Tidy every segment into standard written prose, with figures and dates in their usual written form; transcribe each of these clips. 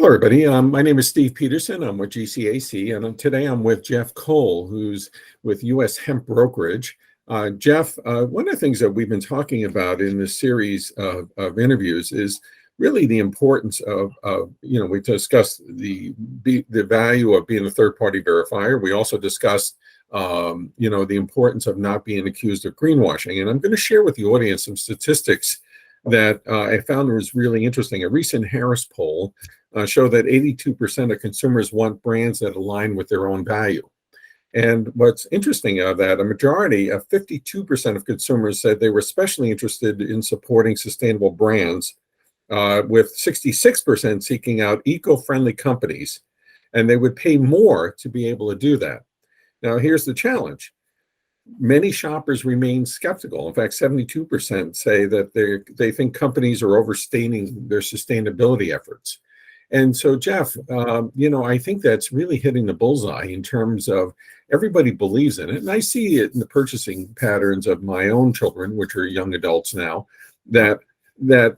Hello, everybody. My name is Steve Peterson. I'm with GCAC, and today I'm with Jeff Cole, who's with U.S. Hemp Brokerage. Jeff, one of the things that we've been talking about in this series of interviews is really the importance of we discussed the value of being a third-party verifier. We also discussed, the importance of not being accused of greenwashing. And I'm going to share with the audience some statistics that I found was really interesting. A recent Harris poll showed that 82% of consumers want brands that align with their own value. And what's interesting of that, a majority of 52% of consumers said they were especially interested in supporting sustainable brands, with 66% seeking out eco-friendly companies, and they would pay more to be able to do that. Now, here's the challenge. Many shoppers remain skeptical. In fact, 72% say that they think companies are overstating their sustainability efforts. And so, Jeff, I think that's really hitting the bullseye in terms of everybody believes in it. And I see it in the purchasing patterns of my own children, which are young adults now, that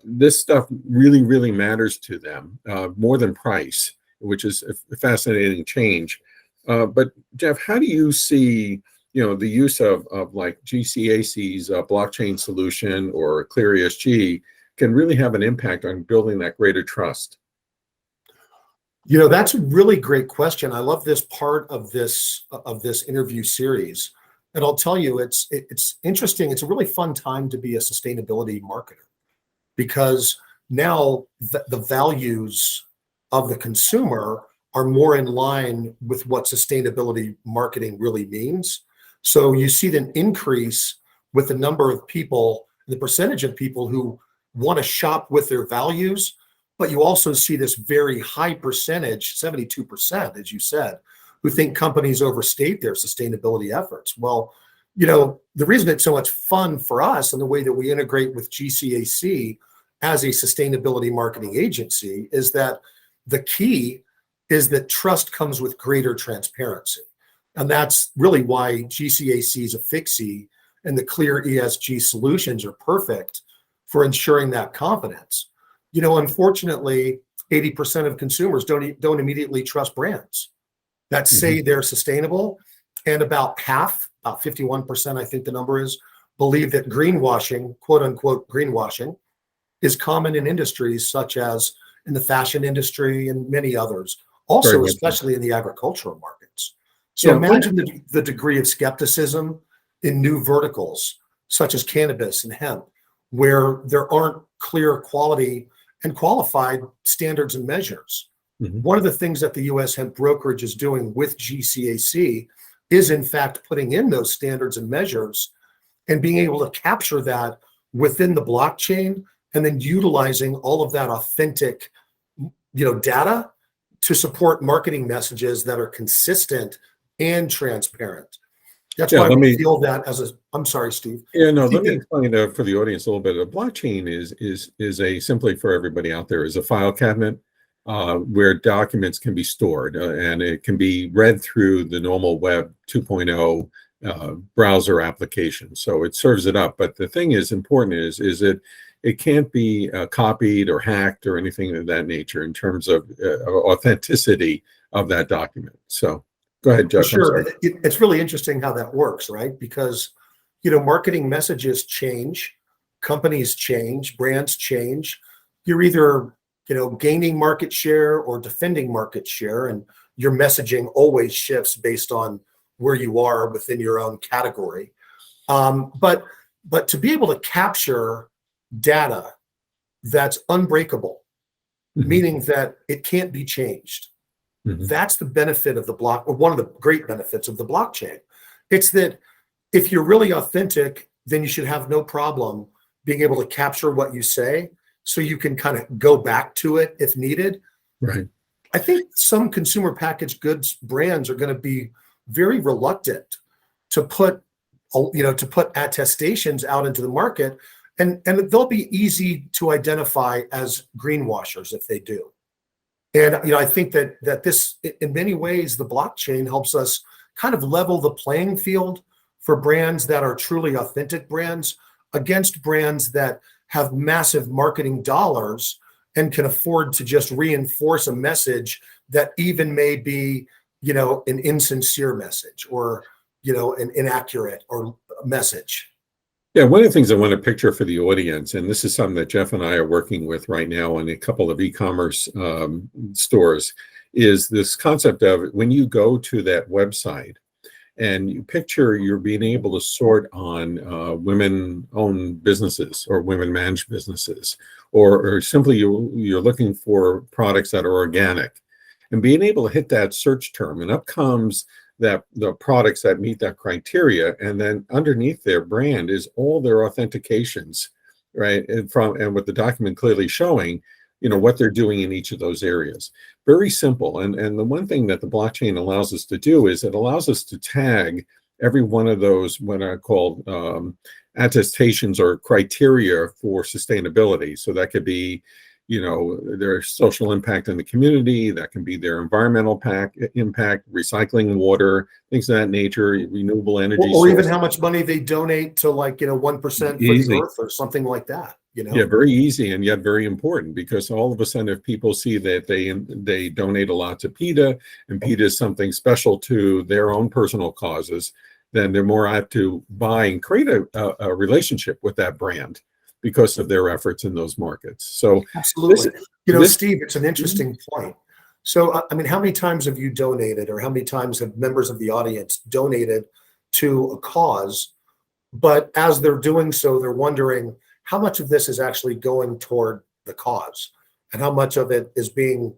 this stuff really, really matters to them more than price, which is a fascinating change. But Jeff, how do you see the use of like GCAC's blockchain solution or Clear ESG can really have an impact on building that greater trust? That's a really great question. I love this part of this interview series, and I'll tell you, it's interesting. It's a really fun time to be a sustainability marketer, because now the values of the consumer are more in line with what sustainability marketing really means. So you see an increase with the number of people, the percentage of people who want to shop with their values, but you also see this very high percentage, 72%, as you said, who think companies overstate their sustainability efforts. Well, the reason it's so much fun for us and the way that we integrate with GCAC as a sustainability marketing agency is that the key is that trust comes with greater transparency. And that's really why GCAC's Affixi and the Clear ESG solutions are perfect for ensuring that confidence. Unfortunately, 80% of consumers don't immediately trust brands that say they're sustainable, and about half, about 51%, I think the number is, believe that greenwashing, quote unquote greenwashing, is common in industries such as in the fashion industry and many others, also especially in the agricultural markets. So imagine the degree of skepticism in new verticals such as cannabis and hemp, where there aren't clear quality and qualified standards and measures. One of the things that the U.S. Hemp Brokerage is doing with GCAC is, in fact, putting in those standards and measures and being able to capture that within the blockchain, and then utilizing all of that authentic, data to support marketing messages that are consistent and transparent. That's why we feel that I'm sorry, Steve. Yeah, no, let me explain for the audience a little bit. A blockchain is a, simply for everybody out there, is a file cabinet where documents can be stored, and it can be read through the normal Web 2.0 browser application. So it serves it up. But the thing is important is it can't be copied or hacked or anything of that nature in terms of authenticity of that document. So go ahead, Jeff. Sure. It's really interesting how that works, right? Because, marketing messages change, companies change, brands change. You're either, gaining market share or defending market share, and your messaging always shifts based on where you are within your own category. But to be able to capture data that's unbreakable, meaning that it can't be changed. That's the benefit of the or one of the great benefits of the blockchain. It's that if you're really authentic, then you should have no problem being able to capture what you say, so you can kind of go back to it if needed. Right. I think some consumer packaged goods brands are going to be very reluctant to put attestations out into the market, and they'll be easy to identify as greenwashers if they do. And I think that this, in many ways, the blockchain helps us kind of level the playing field for brands that are truly authentic brands against brands that have massive marketing dollars and can afford to just reinforce a message that even may be, an insincere message, or, an inaccurate or message. Yeah, one of the things I want to picture for the audience, and this is something that Jeff and I are working with right now in a couple of e-commerce stores, is this concept of when you go to that website and you picture you're being able to sort on women-owned businesses or women-managed businesses, or simply you're looking for products that are organic, and being able to hit that search term, and up comes that the products that meet that criteria, and then underneath their brand is all their authentications, right? And with the document clearly showing, what they're doing in each of those areas. Very simple. And the one thing that the blockchain allows us to do is it allows us to tag every one of those, what are called attestations or criteria for sustainability. So that could be, their social impact in the community, that can be their environmental impact, recycling water, things of that nature, renewable energy or even how much money they donate to, 1% for the earth or something like that. Yeah, very easy, and yet very important, because all of a sudden, if people see that they donate a lot to PETA, and PETA is something special to their own personal causes, then they're more apt to buy and create a relationship with that brand because of their efforts in those markets. So absolutely, Steve, it's an interesting point. So, how many times have you donated, or how many times have members of the audience donated to a cause? But as they're doing so, they're wondering how much of this is actually going toward the cause, and how much of it is being,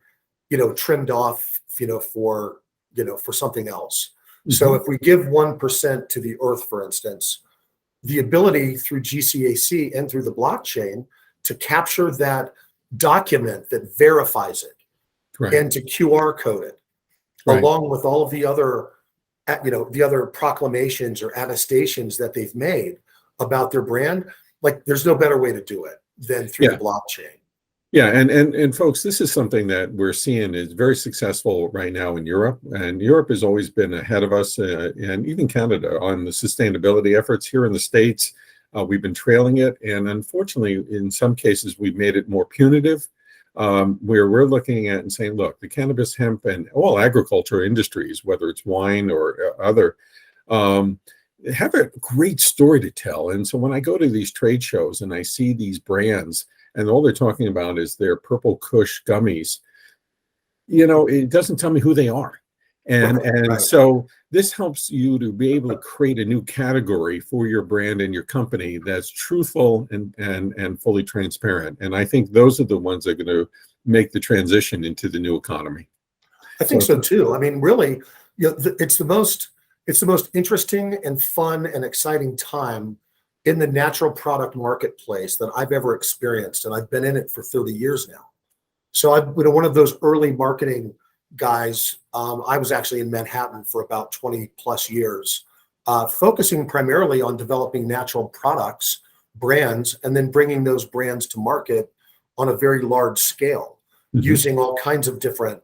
trimmed off, for something else. Mm-hmm. So if we give 1% to the earth, for instance, the ability through GCAC and through the blockchain to capture that document that verifies it, right, and to QR code it, right, along with all of the other, the other proclamations or attestations that they've made about their brand. There's no better way to do it than through the blockchain. Yeah, and folks, this is something that we're seeing is very successful right now in Europe, and Europe has always been ahead of us, and even Canada, on the sustainability efforts. Here in the States, we've been trailing it, and unfortunately, in some cases, we've made it more punitive, where we're looking at and saying, look, the cannabis, hemp, and all agriculture industries, whether it's wine or other, have a great story to tell. And so when I go to these trade shows and I see these brands, and all they're talking about is their Purple Kush gummies, it doesn't tell me who they are. And right. So this helps you to be able to create a new category for your brand and your company that's truthful and fully transparent. And I think those are the ones that are going to make the transition into the new economy. I think so too. Really, it's the most interesting and fun and exciting time in the natural product marketplace that I've ever experienced, and I've been in it for 30 years now. So I'm one of those early marketing guys. I was actually in Manhattan for about 20 plus years, focusing primarily on developing natural products, brands, and then bringing those brands to market on a very large scale, mm-hmm, using all kinds of different,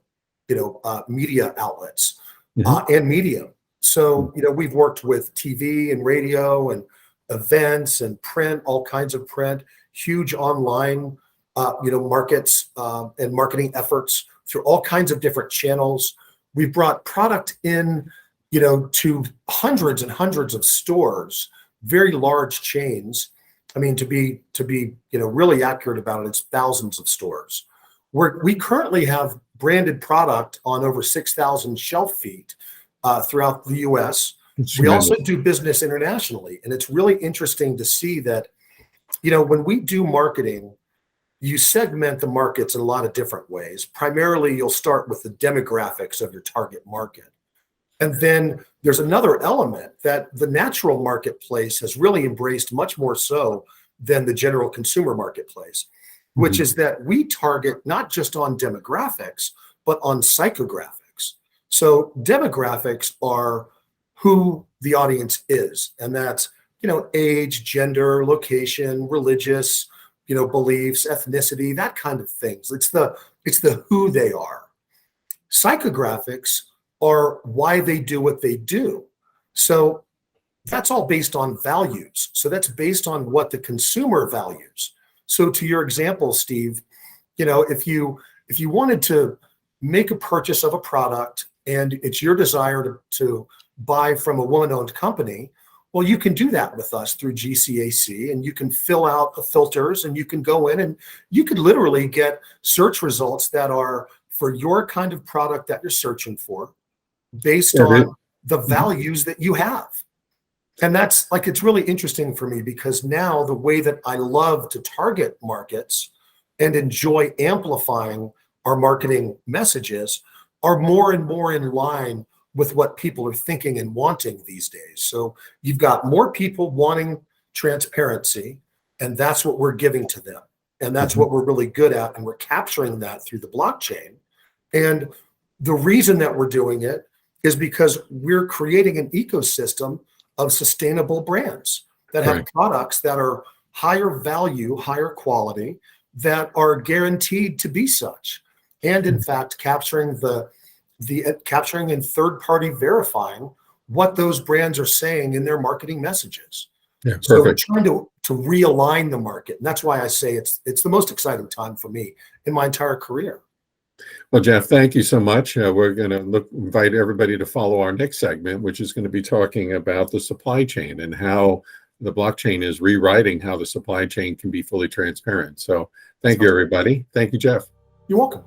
media outlets, mm-hmm, and medium. So, we've worked with TV and radio and events and print, all kinds of print, huge online, markets and marketing efforts through all kinds of different channels. We've brought product in, to hundreds and hundreds of stores, very large chains. To be really accurate about it, it's thousands of stores. We currently have branded product on over 6,000 shelf feet throughout the U.S. We also do business internationally, and it's really interesting to see that, when we do marketing, you segment the markets in a lot of different ways. Primarily, you'll start with the demographics of your target market. And then there's another element that the natural marketplace has really embraced much more so than the general consumer marketplace, mm-hmm, which is that we target not just on demographics, but on psychographics. So demographics are who the audience is, and that's, age, gender, location, religious, beliefs, ethnicity, that kind of things. It's the who they are. Psychographics are why they do what they do. So that's all based on values. So that's based on what the consumer values. So to your example, Steve, If you wanted to make a purchase of a product and it's your desire to buy from a woman-owned company, well, you can do that with us through GCAC, and you can fill out the filters, and you can go in and you could literally get search results that are for your kind of product that you're searching for based on the values that you have. And that's like, it's really interesting for me because now the way that I love to target markets and enjoy amplifying our marketing messages are more and more in line with what people are thinking and wanting these days. So you've got more people wanting transparency, and that's what we're giving to them. And that's what we're really good at. And we're capturing that through the blockchain. And the reason that we're doing it is because we're creating an ecosystem of sustainable brands that have products that are higher value, higher quality, that are guaranteed to be such. And in fact, capturing and third-party verifying what those brands are saying in their marketing messages. Yeah, so we're perfect. trying to realign the market. And that's why I say it's the most exciting time for me in my entire career. Well, Jeff, thank you so much. We're going to invite everybody to follow our next segment, which is going to be talking about the supply chain and how the blockchain is rewriting how the supply chain can be fully transparent. So thank you, everybody. Thank you, Jeff. You're welcome.